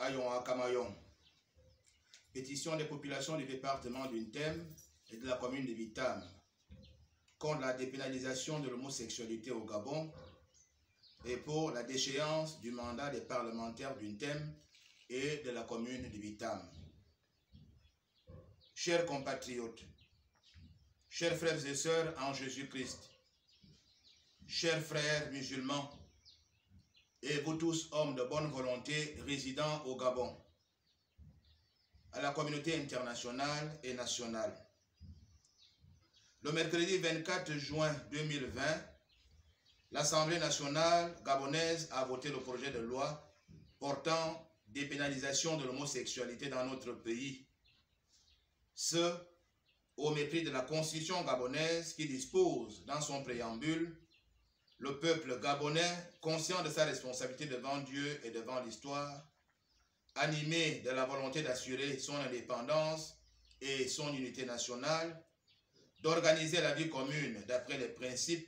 Ayon Akamayon. Pétition des populations du département d'Untem et de la commune de Vitam contre la dépénalisation de l'homosexualité au Gabon et pour la déchéance du mandat des parlementaires d'Untem et de la commune de Vitam. Chers compatriotes, chers frères et sœurs en Jésus-Christ, chers frères musulmans, et vous tous hommes de bonne volonté résidant au Gabon, à la communauté internationale et nationale. Le mercredi 24 juin 2020, l'Assemblée nationale gabonaise a voté le projet de loi portant dépénalisation de l'homosexualité dans notre pays. Ce, au mépris de la Constitution gabonaise qui dispose dans son préambule: le peuple gabonais, conscient de sa responsabilité devant Dieu et devant l'histoire, animé de la volonté d'assurer son indépendance et son unité nationale, d'organiser la vie commune d'après les principes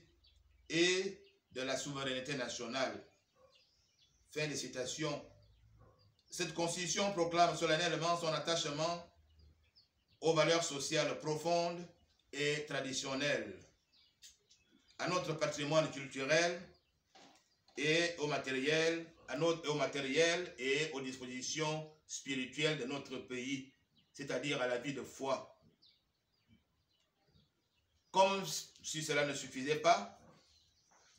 et de la souveraineté nationale. Fin de citation. Cette Constitution proclame solennellement son attachement aux valeurs sociales profondes et traditionnelles, à notre patrimoine culturel et au matériel, et aux dispositions spirituelles de notre pays, c'est-à-dire à la vie de foi. Comme si cela ne suffisait pas,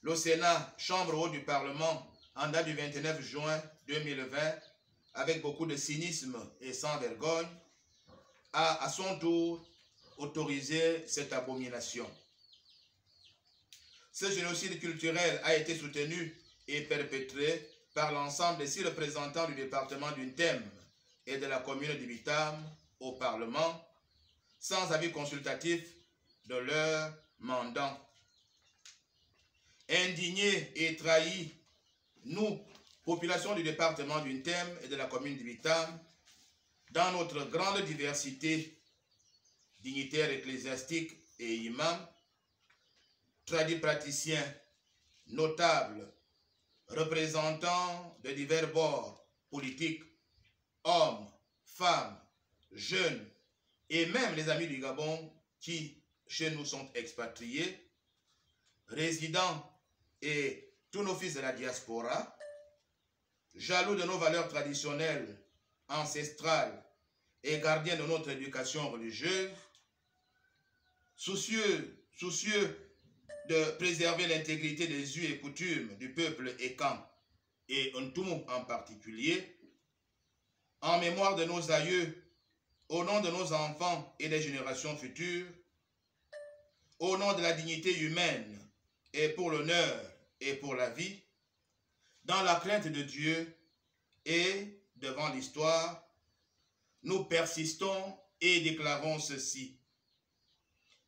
le Sénat, chambre haute du Parlement, en date du 29 juin 2020, avec beaucoup de cynisme et sans vergogne, a à son tour autorisé cette abomination. Ce génocide culturel a été soutenu et perpétré par l'ensemble des 6 représentants du département d'Untem et de la commune de Vitam au Parlement, sans avis consultatif de leurs mandants. Indignés et trahis, nous, population du département d'Untem et de la commune de Vitam, dans notre grande diversité, dignitaires ecclésiastiques et imams, tradis praticiens, notables, représentants de divers bords politiques, hommes, femmes, jeunes, et même les amis du Gabon qui, chez nous, sont expatriés, résidents et tous nos fils de la diaspora, jaloux de nos valeurs traditionnelles, ancestrales et gardiens de notre éducation religieuse, soucieux de préserver l'intégrité des us et coutumes du peuple Ekan et Ntoumou en particulier, en mémoire de nos aïeux, au nom de nos enfants et des générations futures, au nom de la dignité humaine et pour l'honneur et pour la vie, dans la crainte de Dieu et devant l'histoire, nous persistons et déclarons ceci.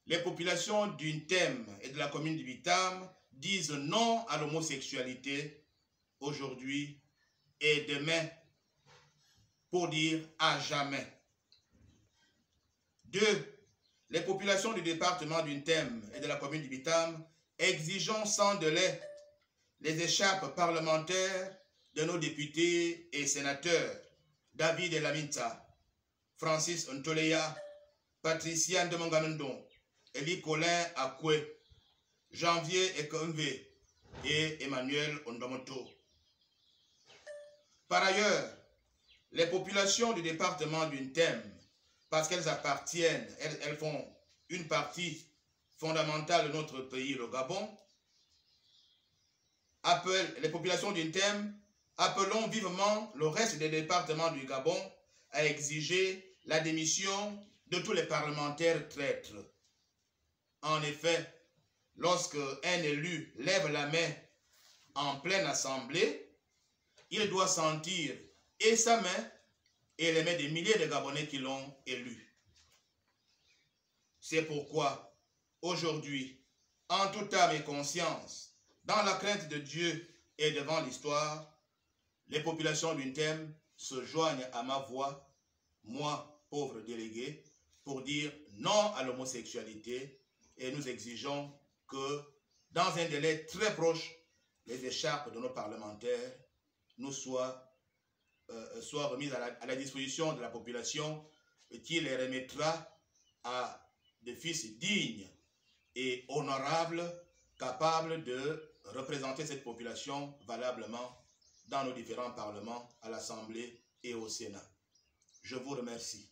Les populations d'Untem et de la commune de Vitam disent non à l'homosexualité aujourd'hui et demain, pour dire à jamais. 2. Les populations du département d'Untem et de la commune de Vitam exigeons sans délai les écharpes parlementaires de nos députés et sénateurs David Elaminta, Francis Ntoleya, Patricia Ndemanganondon, Eli Colin Akwe, Janvier Ekonve et Emmanuel Ondomoto. Par ailleurs, les populations du département d'Untem, parce qu'elles appartiennent, elles font une partie fondamentale de notre pays, le Gabon, les populations d'Untem, appelons vivement le reste des départements du Gabon à exiger la démission de tous les parlementaires traîtres. En effet, lorsque un élu lève la main en pleine assemblée, il doit sentir et sa main et les mains des milliers de Gabonais qui l'ont élu. C'est pourquoi, aujourd'hui, en toute âme et conscience, dans la crainte de Dieu et devant l'histoire, les populations d'Untem se joignent à ma voix, moi, pauvre délégué, pour dire non à l'homosexualité, et nous exigeons que, dans un délai très proche, les écharpes de nos parlementaires nous soient soient remises à la disposition de la population, qui les remettra à des fils dignes et honorables, capables de représenter cette population valablement dans nos différents parlements, à l'Assemblée et au Sénat. Je vous remercie.